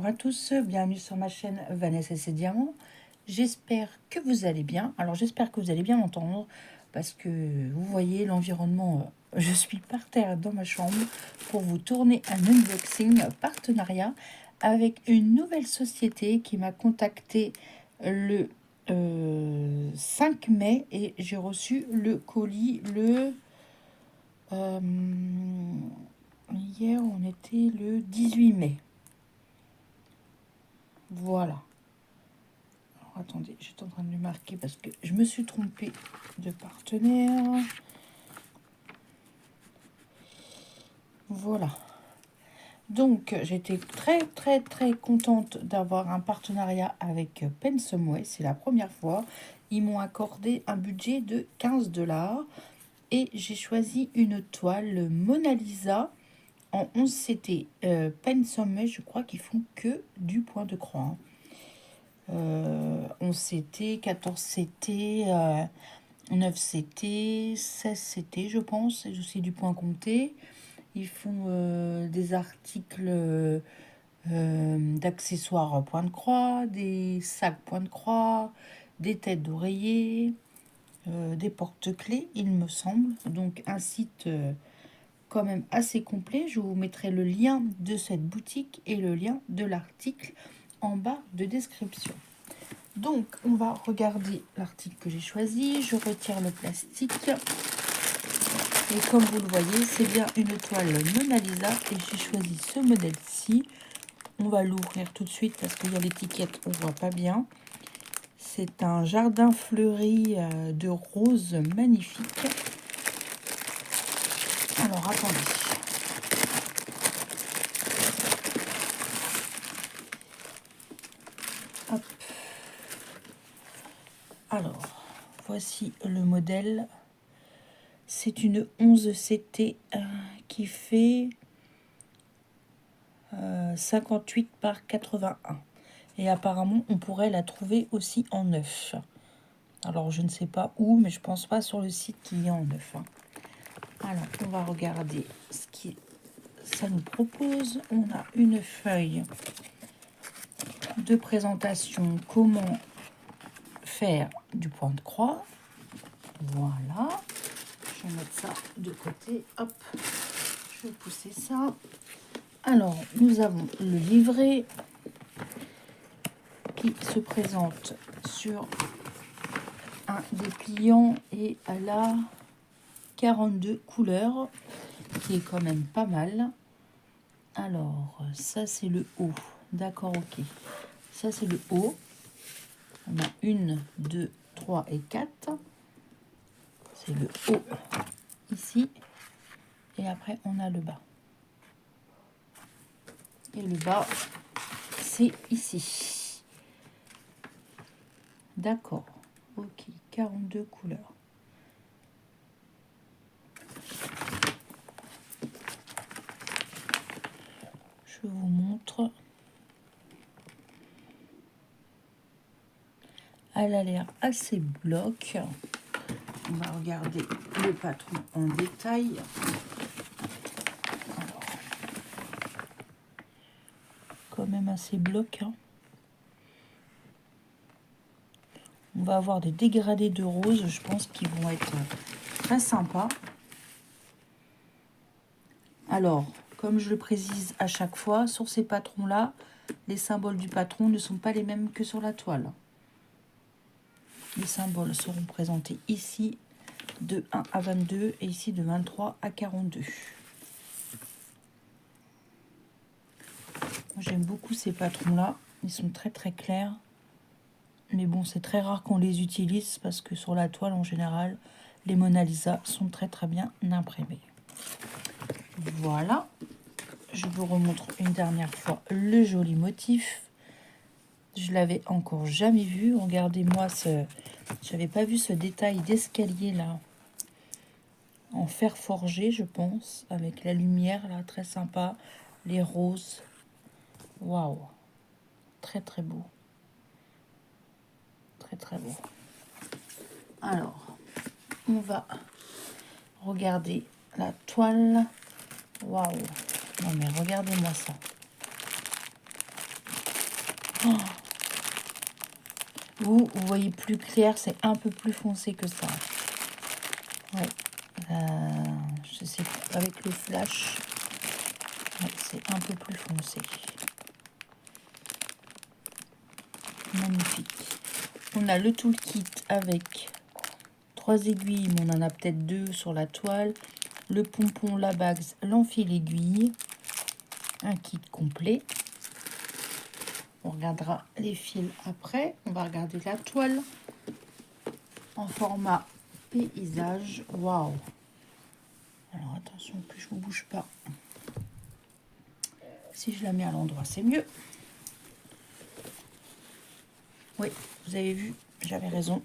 à tous, bienvenue sur ma chaîne Vanessa et ses diamants. J'espère que vous allez bien. Alors j'espère que vous allez bien m'entendre parce que vous voyez l'environnement, je suis par terre dans ma chambre pour vous tourner un unboxing partenariat avec une nouvelle société qui m'a contacté le 5 mai et j'ai reçu le colis le... hier on était le 18 mai. Voilà. Alors, attendez, j'étais en train de le marquer parce que je me suis trompée de partenaire. Voilà. Donc, j'étais très contente d'avoir un partenariat avec Pensumway. C'est la première fois. Ils m'ont accordé un budget de 15 $ et j'ai choisi une toile Mona Lisa en 11 CT. Pensumway, je crois qu'ils font que du point de croix. Hein. 11 CT, 14 CT, 9 CT, 16 CT, je pense. C'est aussi du point compté. Ils font des articles d'accessoires point de croix, des sacs point de croix, des têtes d'oreiller, des porte-clés, il me semble. Donc un site quand même assez complet. Je vous mettrai le lien de cette boutique et le lien de l'article en bas de description. Donc, on va regarder l'article que j'ai choisi. Je retire le plastique. Et comme vous le voyez, c'est bien une toile Mona Lisa. Et j'ai choisi ce modèle-ci. On va l'ouvrir tout de suite parce qu'il y a l'étiquette, on ne voit pas bien. C'est un jardin fleuri de roses magnifique. Alors, attendez. Hop. Alors, voici le modèle. C'est une 11 CT qui fait 58 par 81. Et apparemment, on pourrait la trouver aussi en neuf. Alors, je ne sais pas où, mais je pense pas sur le site qu'il y a en neuf. Hein. Alors, on va regarder ce qui ça nous propose. On a une feuille de présentation. Comment faire du point de croix. Voilà. Je vais mettre ça de côté. Hop. Je vais pousser ça. Alors, nous avons le livret qui se présente sur un dépliant et elle a 42 couleurs, qui est quand même pas mal. Alors, ça c'est le haut. D'accord, ok. Ça c'est le haut. On a 1, 2, 3 et 4. C'est le haut ici. Et après, on a le bas. Et le bas, c'est ici. D'accord. Ok, 42 couleurs. Je vous montre. Elle a l'air assez bloc. On va regarder le patron en détail. Alors, quand même assez bloc. Hein. On va avoir des dégradés de rose, je pense qu'ils vont être très sympas. Alors, comme je le précise à chaque fois, sur ces patrons-là, les symboles du patron ne sont pas les mêmes que sur la toile. Les symboles seront présentés ici de 1 à 22 et ici de 23 à 42. J'aime beaucoup ces patrons-là. Ils sont très clairs. Mais bon, c'est très rare qu'on les utilise parce que sur la toile, en général, les Mona Lisa sont très bien imprimés. Voilà. Je vous remontre une dernière fois le joli motif. Je l'avais encore jamais vu. Regardez-moi ce... J'avais pas vu ce détail d'escalier là. En fer forgé, je pense. Avec la lumière là, très sympa. Les roses. Waouh. Très beau. Très beau. Alors, on va regarder la toile. Waouh. Non mais regardez-moi ça. Vous voyez plus clair, c'est un peu plus foncé que ça. Ouais. Je sais pas, avec le flash, ouais, c'est un peu plus foncé. Magnifique. On a le toolkit avec 3 aiguilles, mais on en a peut-être 2 sur la toile. Le pompon, la bague, l'enfil aiguille. Un kit complet. On regardera les fils après. On va regarder la toile en format paysage. Waouh! Alors attention que je ne bouge pas. Si je la mets à l'endroit, c'est mieux. Oui, vous avez vu, j'avais raison.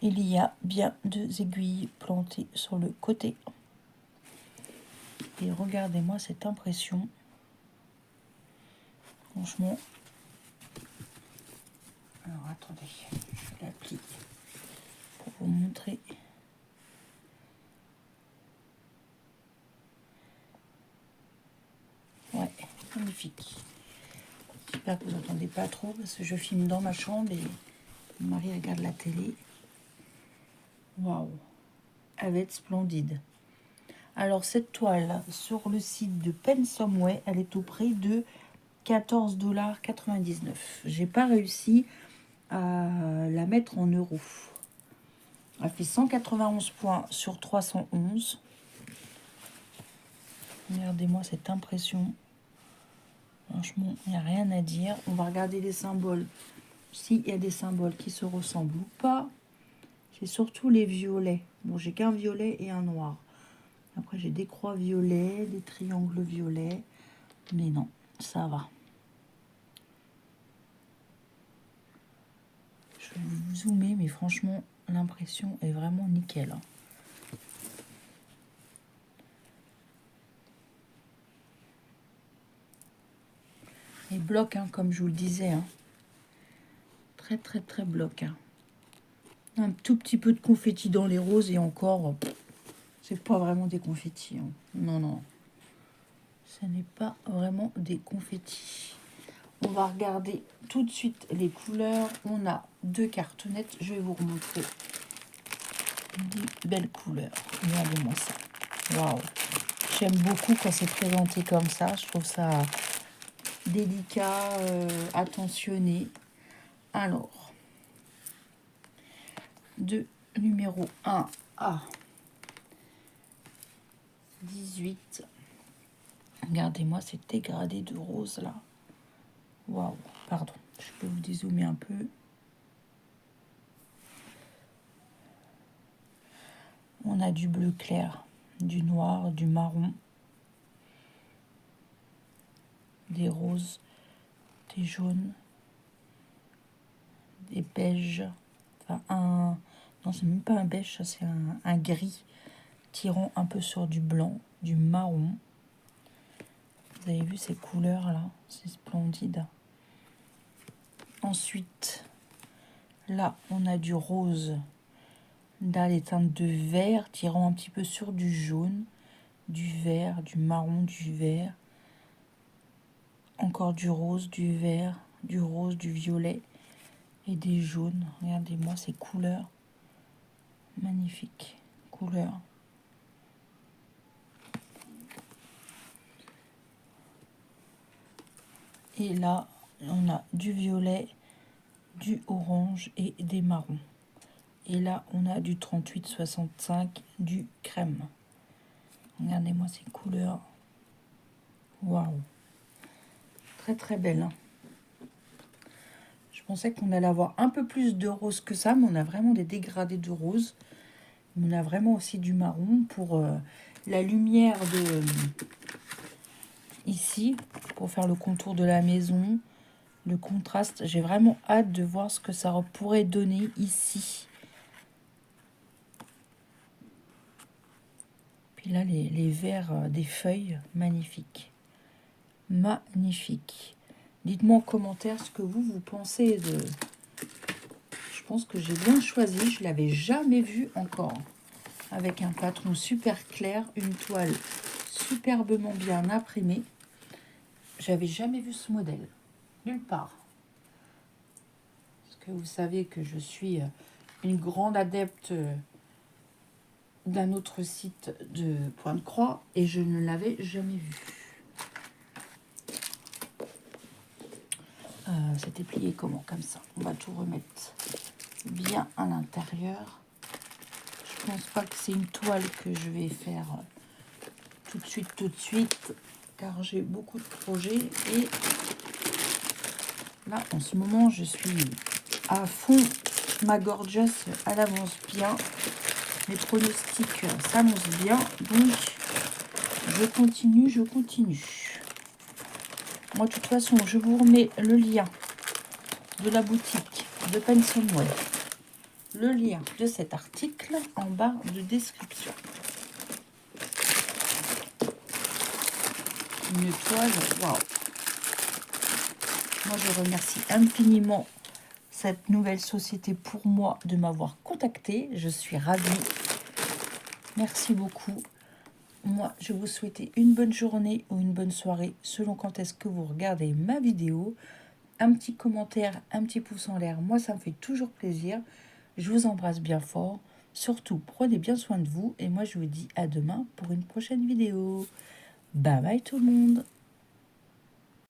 Il y a bien 2 aiguilles plantées sur le côté. Et regardez-moi cette impression. Franchement. Alors attendez, je la plie pour vous montrer. Ouais, magnifique. J'espère que vous n'entendez pas trop parce que je filme dans ma chambre et mon mari regarde la télé. Waouh, elle va être splendide. Alors cette toile sur le site de Pensomeway, elle est au prix de 14,99 $. J'ai pas réussi à la mettre en euros. Elle fait 191 points sur 311. Regardez-moi cette impression. Franchement, il n'y a rien à dire. On va regarder les symboles. S'il y a des symboles qui se ressemblent ou pas. C'est surtout les violets. Bon, j'ai qu'un violet et un noir. Après, j'ai des croix violets, des triangles violets. Mais non, ça va. Je vais vous zoomer, mais franchement, l'impression est vraiment nickel. Hein. Et bloc, hein, comme je vous le disais. Hein. Très, très, très bloc. Hein. Un tout petit peu de confetti dans les roses et encore, c'est pas vraiment des confettis. Hein. Non, non. Ce n'est pas vraiment des confettis. On va regarder tout de suite les couleurs. On a 2 cartonnettes. Je vais vous remontrer des belles couleurs. Regardez-moi ça. Waouh! J'aime beaucoup quand c'est présenté comme ça. Je trouve ça délicat, attentionné. Alors, de numéro 1 à 18. Regardez-moi ces dégradés de rose là. Waouh! Pardon, je peux vous dézoomer un peu. On a du bleu clair, du noir, du marron, des roses, des jaunes, des beiges. Enfin, non, c'est même pas un beige, ça c'est un gris tirant un peu sur du blanc, du marron. Vous avez vu ces couleurs là, c'est splendide. Ensuite, là on a du rose. Là, les teintes de vert tirant un petit peu sur du jaune, du vert, du marron, du vert. Encore du rose, du vert, du rose, du violet et des jaunes. Regardez-moi ces couleurs. Magnifiques couleurs. Et là, on a du violet, du orange et des marrons. Et là, on a du 38-65, du crème. Regardez-moi ces couleurs. Waouh! Très très belle. Hein. Je pensais qu'on allait avoir un peu plus de rose que ça, mais on a vraiment des dégradés de rose. On a vraiment aussi du marron pour la lumière de ici, pour faire le contour de la maison, le contraste. J'ai vraiment hâte de voir ce que ça pourrait donner ici. Puis là, les verts des feuilles, magnifiques. Magnifique. Dites-moi en commentaire ce que vous pensez de... Je pense que j'ai bien choisi. Je ne l'avais jamais vu encore. Avec un patron super clair, une toile superbement bien imprimée. J'avais jamais vu ce modèle. Nulle part. que vous savez que je suis une grande adepte d'un autre site de Point de Croix et je ne l'avais jamais vu. C'était plié comment? Comme ça. On va tout remettre bien à l'intérieur. Je pense pas que c'est une toile que je vais faire tout de suite, car j'ai beaucoup de projets et là, en ce moment, je suis à fond. Ma gorgeous, elle avance bien. Mes pronostics s'annoncent bien. Donc, je continue, je continue. Moi, de toute façon, je vous remets le lien de la boutique de Pencil Web, le lien de cet article en barre de description. Une toile, waouh! Moi, je remercie infiniment cette nouvelle société pour moi de m'avoir contacté. Je suis ravie. Merci beaucoup. Moi, je vous souhaite une bonne journée ou une bonne soirée, selon quand est-ce que vous regardez ma vidéo. Un petit commentaire, un petit pouce en l'air, moi, ça me fait toujours plaisir. Je vous embrasse bien fort. Surtout, prenez bien soin de vous. Et moi, je vous dis à demain pour une prochaine vidéo. Bye bye tout le monde.